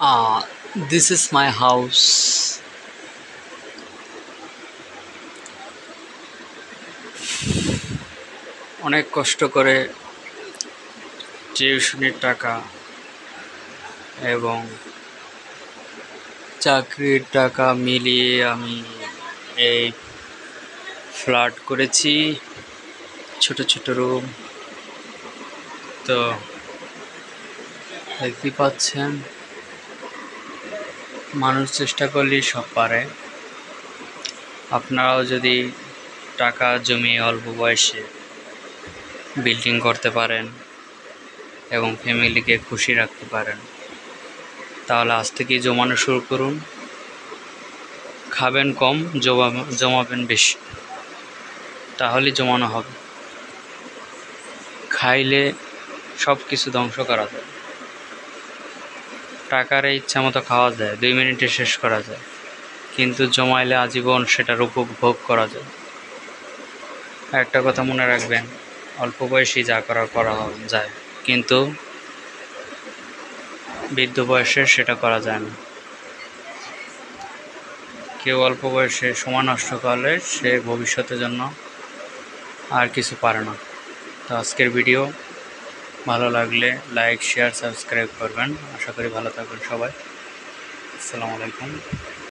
This is my house. অনেক কষ্ট করে টিউশনির টাকা এবং চাকরির টাকা মিলিয়ে আমি এই ফ্ল্যাট করেছি, ছোট ছোট রুম। তো দেখতে পাচ্ছেন, মানুষ চেষ্টা করলেই সব পারে। আপনারাও যদি টাকা জমিয়ে অল্প বয়সে বিল্ডিং করতে পারেন এবং ফ্যামিলিকে খুশি রাখতে পারেন, তাহলে আজ থেকেই জমানো শুরু করুন। খাবেন কম, জমাবেন বেশি, তাহলেই জমানো হবে। খাইলে সব কিছু ধ্বংস করা যায়, টাকারে ইচ্ছা মতো খাওয়া যায়, 2 মিনিটে শেষ করা যায়, কিন্তু জমাইলে আজীবন সেটার উপভোগ করা যায়। একটা কথা মনে রাখবেন, অল্প বয়সে যা করা যায়, কিন্তু বৃদ্ধ বয়সে সেটা করা যায় না। কেউ অল্প বয়সে সময় নষ্ট করলে সে ভবিষ্যতের জন্য আর কিছু পারে না। তো আজকের ভিডিও ভালো লাগলে লাইক, শেয়ার, সাবস্ক্রাইব করবেন। আশা করি ভালো থাকবেন সবাই। আসসালামু আলাইকুম।